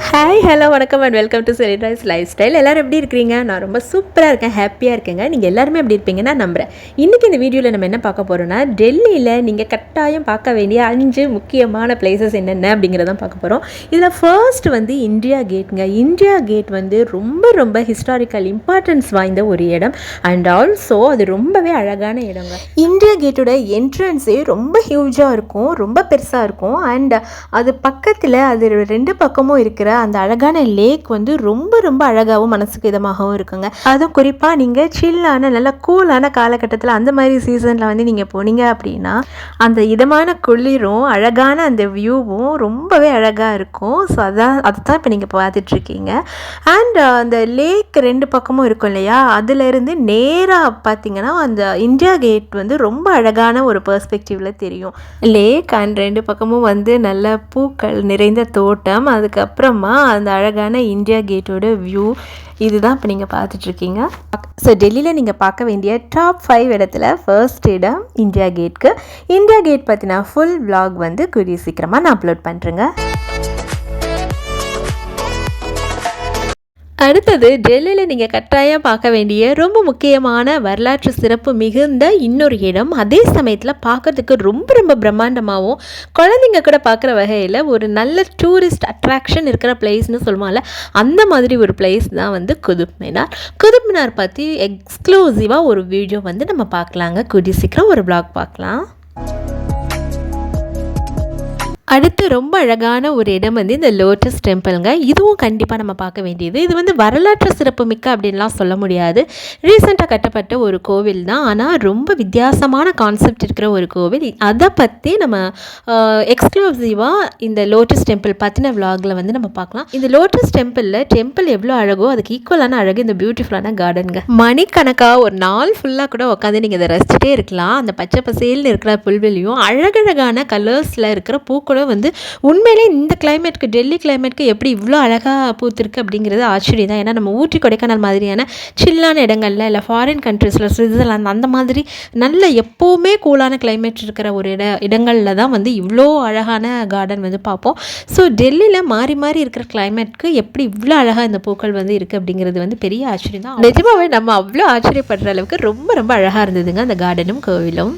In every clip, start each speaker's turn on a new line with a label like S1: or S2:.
S1: Hi hello வணக்கம் and welcome to செலிட்ரைஸ் lifestyle. எல்லோரும் எப்படி இருக்கிறீங்க? நான் ரொம்ப சூப்பராக இருக்கேன், ஹாப்பியாக இருக்கேங்க. நீங்கள் எல்லாருமே எப்படி இருப்பீங்க நான் நம்புகிறேன். இன்றைக்கி இந்த வீடியோவில் நம்ம என்ன பார்க்க போகிறோம்னா, டெல்லியில் நீங்கள் கட்டாயம் பார்க்க வேண்டிய 5 முக்கியமான பிளேசஸ் என்னென்ன அப்படிங்கிறதான் பார்க்க போகிறோம். இதில் ஃபர்ஸ்ட் வந்து இந்தியா கேட்டுங்க. இந்தியா கேட் வந்து ரொம்ப ரொம்ப ஹிஸ்டாரிக்கல் இம்பார்ட்டன்ஸ் வாய்ந்த ஒரு இடம் அண்ட் ஆல்சோ அது ரொம்பவே அழகான இடங்க. இந்தியா கேட்டோட என்ட்ரன்ஸே ரொம்ப ஹியூஜாக இருக்கும், ரொம்ப பெருசாக இருக்கும். அண்ட் அது பக்கத்தில் அது 2 பக்கமும் இருக்கிற அந்த அழகான லேக் வந்து ரொம்ப ரொம்ப அழகாகவும் மனசுக்கு இதமாகவும் இருக்குங்க. அதுவும் குறிப்பாக நீங்கள் சில்லான நல்ல கூலான காலகட்டத்தில் அந்த மாதிரி சீசனில் வந்து நீங்கள் போனீங்க அப்படின்னா அந்த இதமான குளிரும் அழகான அந்த வியூவும் ரொம்பவே அழகாக இருக்கும். ஸோ அதுதான் இப்போ நீங்கள் பார்த்துட்ருக்கீங்க. அண்ட் அந்த லேக் 2 பக்கமும் இருக்கும் இல்லையா, அதுலேருந்து நேராக பார்த்தீங்கன்னா அந்த இந்தியா கேட் வந்து ரொம்ப அழகான ஒரு பெர்ஸ்பெக்டிவில் தெரியும். லேக் அண்ட் 2 பக்கமும் வந்து நல்ல பூக்கள் நிறைந்த தோட்டம், அதுக்கப்புறமா அந்த அழகான இந்தியா கேட்டோட வியூ, இதுதான் இப்போ நீங்கள் பார்த்துட்ருக்கீங்க. ஸோ டெல்லியில் நீங்கள் பார்க்க வேண்டிய டாப் 5 இடத்துல ஃபர்ஸ்ட் இடம் இந்தியா கேட்க்கு. இந்தியா கேட் பற்றின ஃபுல் vlog வந்து கூடிய சீக்கிரமாக நான் அப்லோட் பண்ணுறேங்க. அடுத்தது டெல்லியில் நீங்கள் கட்டாயம் பார்க்க வேண்டிய ரொம்ப முக்கியமான வரலாற்று சிறப்பு மிகுந்த இன்னொரு இடம், அதே சமயத்தில் பார்க்குறதுக்கு ரொம்ப ரொம்ப பிரம்மாண்டமாகவும் குழந்தைங்க கூட பார்க்குற வகையில் ஒரு நல்ல டூரிஸ்ட் அட்ராக்ஷன் இருக்கிற பிளேஸ்னு சொல்லுவாங்கல்ல, அந்த மாதிரி ஒரு பிளேஸ் தான் வந்து குதுப் மினார். குதுப் மினார் பற்றி எக்ஸ்க்ளூசிவாக ஒரு வீடியோ வந்து நம்ம பார்க்கலாங்க, கூடிய சீக்கிரம் ஒரு vlog பார்க்கலாம். அடுத்து ரொம்ப அழகான ஒரு இடம் வந்து இந்த லோட்டஸ் டெம்பிளுங்க. இதுவும் கண்டிப்பாக நம்ம பார்க்க வேண்டியது. இது வந்து வரலாற்று சிறப்பு மிக்க அப்படின்லாம் சொல்ல முடியாது, ரீசெண்டாக கட்டப்பட்ட ஒரு கோவில் தான். ஆனால் ரொம்ப வித்தியாசமான கான்செப்ட் இருக்கிற ஒரு கோவில். அதை பற்றி நம்ம எக்ஸ்க்ளூசிவாக இந்த லோட்டஸ் டெம்பிள் பற்றின விலாகில் வந்து நம்ம பார்க்கலாம். இந்த லோட்டஸ் டெம்பிள் எவ்வளோ அழகோ அதுக்கு ஈக்குவலான அழகு இந்த பியூட்டிஃபுல்லான கார்டனுங்க. மணிக்கணக்காக ஒரு நாள் ஃபுல்லாக கூட உட்காந்து நீங்கள் இதை ரசிச்சுட்டே இருக்கலாம். அந்த பச்சை பசேல்னு இருக்கிற புல்வெளியும் அழகழகான கலர்ஸில் இருக்கிற பூக்களும் வந்து உண்மையிலே இந்த கிளைமேட்க்கு, டெல்லி கிளைமேட்க்கு எப்படி இவ்வளோ அழகாக பூத்திருக்கு அப்படிங்கிறது ஆச்சரியம் தான். ஏன்னா நம்ம ஊட்டி கொடைக்கானல் மாதிரியான சில்லான இடங்கள்ல இல்லை ஃபாரின் கண்ட்ரீஸில் சுவிட்சர்லாந்து அந்த மாதிரி நல்ல எப்போவுமே கூலான கிளைமேட் இருக்கிற ஒரு இடங்களில் தான் வந்து இவ்வளோ அழகான கார்டன் வந்து பார்ப்போம். ஸோ டெல்லியில் மாறி மாறி இருக்கிற கிளைமேட்க்கு எப்படி இவ்வளோ அழகாக இந்த பூக்கள் வந்து இருக்குது அப்படிங்கிறது வந்து பெரிய ஆச்சரியம் தான். நிஜமாவே நம்ம அவ்வளோ ஆச்சரியப்படுற அளவுக்கு ரொம்ப ரொம்ப அழகாக இருந்ததுங்க அந்த கார்டனும் கோவிலும்.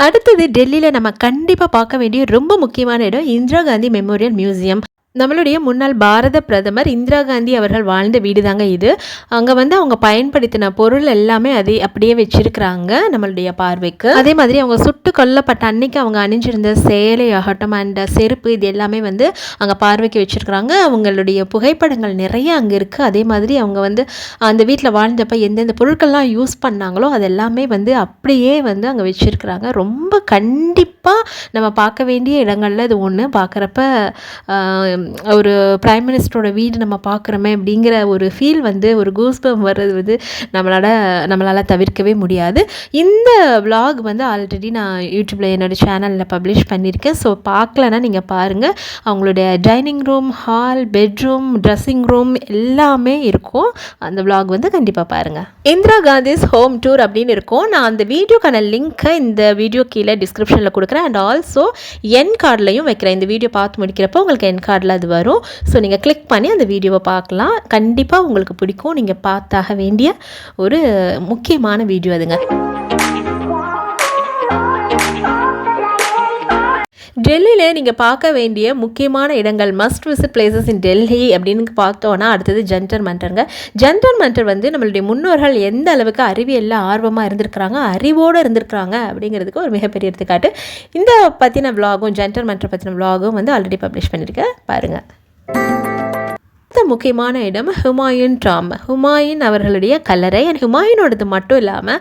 S1: அடுத்தது டெல்லியில் நம்ம கண்டிப்பாக பார்க்க வேண்டிய ரொம்ப முக்கியமான இடம் இந்திரா காந்தி மெமோரியல் மியூசியம். நம்மளுடைய முன்னாள் பாரத பிரதமர் இந்திரா காந்தி அவர்கள் வாழ்ந்த வீடு தாங்க இது. அங்கே வந்து அவங்க பயன்படுத்தின பொருள் எல்லாமே அதே அப்படியே வச்சிருக்கிறாங்க நம்மளுடைய பார்வைக்கு. அதே மாதிரி அவங்க சுட்டு கொல்லப்பட்ட அன்னைக்கு அவங்க அணிஞ்சிருந்த சேலை ஆகட்டும் அண்ட் செருப்பு, இது எல்லாமே வந்து அங்கே பார்வைக்கு வச்சுருக்குறாங்க. அவங்களுடைய புகைப்படங்கள் நிறைய அங்கே இருக்குது. அதே மாதிரி அவங்க வந்து அந்த வீட்டில் வாழ்ந்தப்போ எந்தெந்த பொருட்கள்லாம் யூஸ் பண்ணாங்களோ அது எல்லாமே வந்து அப்படியே வந்து அங்கே வச்சுருக்குறாங்க. ரொம்ப கண்டிப்பாக நம்ம பார்க்க வேண்டிய இடங்கள்ல இது ஒன்று. பார்க்குறப்ப ஒரு பிரைம் மினிஸ்டரோட வீடு நம்ம பார்க்குறோமே அப்படிங்கிற ஒரு ஃபீல் வந்து, ஒரு கூஸ்பம் வர்றது வந்து நம்மளால் தவிர்க்கவே முடியாது. இந்த vlog வந்து ஆல்ரெடி நான் யூடியூப்பில் என்னோடய சேனலில் பப்ளிஷ் பண்ணியிருக்கேன். ஸோ பார்க்கலன்னா நீங்கள் பாருங்கள். அவங்களுடைய dining room, hall, bedroom, dressing room எல்லாமே இருக்கும். அந்த vlog வந்து கண்டிப்பாக பாருங்கள். இந்திரா காந்திஸ் ஹோம் டூர் அப்படின்னு இருக்கும். நான் அந்த வீடியோக்கான லிங்க்கை இந்த வீடியோ கீழே டிஸ்கிரிப்ஷனில் கொடுக்குறேன் அண்ட் ஆல்சோ என் கார்ட்லையும் வைக்கிறேன். இந்த வீடியோ பார்த்து முடிக்கிறப்போ உங்களுக்கு என் கார்டில் அது வரும். ஸோ நீங்கள் கிளிக் பண்ணி அந்த வீடியோவை பார்க்கலாம். கண்டிப்பாக உங்களுக்கு பிடிக்கும். நீங்கள் பார்த்தாக வேண்டிய ஒரு முக்கியமான வீடியோ அதுங்க. டெல்லியில் நீங்கள் பார்க்க வேண்டிய முக்கியமான இடங்கள், must visit places in Delhi அப்படின்னு பார்த்தோன்னா அடுத்தது ஜந்தர் மந்தருங்க. ஜந்தர் மந்தர் வந்து நம்மளுடைய முன்னோர்கள் எந்த அளவுக்கு அறிவியலில் ஆர்வமாக இருந்திருக்கிறாங்க, அறிவோடு இருந்திருக்கிறாங்க அப்படிங்கிறதுக்கு ஒரு மிகப்பெரிய எடுத்துக்காட்டு. இந்த பற்றின விலாகும், ஜந்தர் மந்தர் பற்றின விலாகும் வந்து ஆல்ரெடி பப்ளிஷ் பண்ணியிருக்கேன், பாருங்கள். முக்கியமான இடம் ஹுமாயூன் டாம். ஹுமாயூன் அவர்களுடைய கல்லறை. அண்ட் ஹுமாயூனோடது மட்டும் இல்லாமல்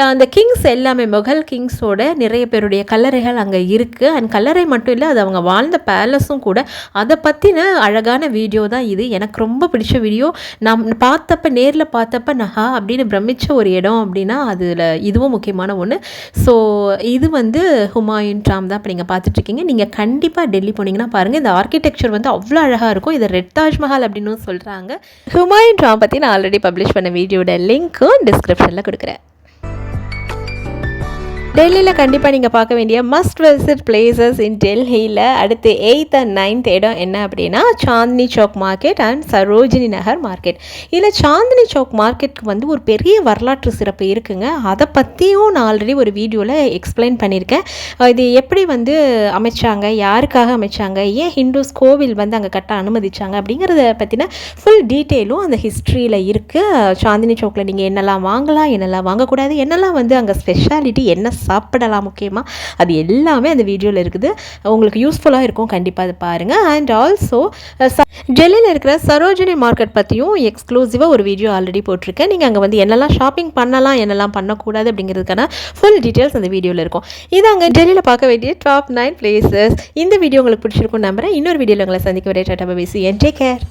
S1: அந்த கிங்ஸ் எல்லாமே, முகல் கிங்ஸோட நிறைய பேருடைய கல்லறைகள் அங்கே இருக்குது. அண்ட் கல்லறை மட்டும் இல்லை, அது அவங்க வாழ்ந்த பேலஸும் கூட. அதை பற்றின அழகான வீடியோ தான் இது. எனக்கு ரொம்ப பிடிச்ச வீடியோ. நான் நேரில் பார்த்தப்ப நகா அப்படின்னு பிரமிச்ச ஒரு இடம் அப்படின்னா அதில் இதுவும் முக்கியமான ஒன்று. ஸோ இது வந்து ஹுமாயூன் டாம் தான் இப்போ நீங்கள் பார்த்துட்ருக்கீங்க. நீங்கள் கண்டிப்பாக டெல்லி போனீங்கன்னா பாருங்கள். இந்த ஆர்கிடெக்சர் வந்து அவ்வளோ அழகாக இருக்கும். இதை ரெட் தாஜ்மஹால் அப்படின்னு சொல்கிறாங்க. ஹுமாயூன் டாம் பற்றி நான் ஆல்ரெடி பப்ளிஷ் பண்ண வீடியோட லிங்க்கும் டிஸ்கிரிப்ஷனில் கொடுக்குறேன். டெல்லியில் கண்டிப்பாக நீங்கள் பார்க்க வேண்டிய மஸ்ட் விசிட் பிளேசஸ் இன் டெல்லியில் அடுத்து 8th and 9th இடம் என்ன அப்படின்னா Chandni Chowk market and Sarojini Nagar market. இதில் சாந்தினி சௌக் மார்க்கெட்டுக்கு வந்து ஒரு பெரிய வரலாற்று சிறப்பு இருக்குங்க. அதை பற்றியும் நான் ஆல்ரெடி ஒரு வீடியோவில் எக்ஸ்பிளைன் பண்ணியிருக்கேன். இது எப்படி வந்து அமைச்சாங்க, யாருக்காக அமைச்சாங்க, ஏன் ஹிந்துஸ் கோவில் வந்து அங்கே கட்ட அனுமதிச்சாங்க அப்படிங்கிறத பற்றின ஃபுல் டீட்டெயிலும் அந்த ஹிஸ்ட்ரியில் இருக்குது. சாந்தினி சௌக்கில் நீங்கள் என்னெல்லாம் வாங்கலாம், என்னெல்லாம் வாங்கக்கூடாது, என்னெல்லாம் வந்து அங்கே ஸ்பெஷாலிட்டி, என்ன சாப்பிடலாம் முக்கியமாக, அது எல்லாமே அந்த வீடியோவில் இருக்குது. உங்களுக்கு யூஸ்ஃபுல்லாக இருக்கும், கண்டிப்பாக அது பாருங்கள். அண்ட் ஆல்சோ டெல்லியில் இருக்கிற சரோஜினி மார்க்கெட் பற்றியும் எக்ஸ்க்ளூசிவாக ஒரு வீடியோ ஆல்ரெடி போட்டிருக்கேன். நீங்கள் அங்கே வந்து என்னெல்லாம் ஷாப்பிங் பண்ணலாம், என்னெல்லாம் பண்ணக்கூடாது அப்படிங்கிறதுக்கான ஃபுல் டீட்டெயில்ஸ் அந்த வீடியோவில் இருக்கும். இது அங்கே டெல்லியில் பார்க்க வேண்டிய டாப் 9 பிளேசஸ். இந்த வீடியோ உங்களுக்கு பிடிச்சிருக்கும் நம்புறேன். இன்னொரு வீடியோவில் உங்களை சந்திக்க வரேன். Tata bye bye, see you and take care.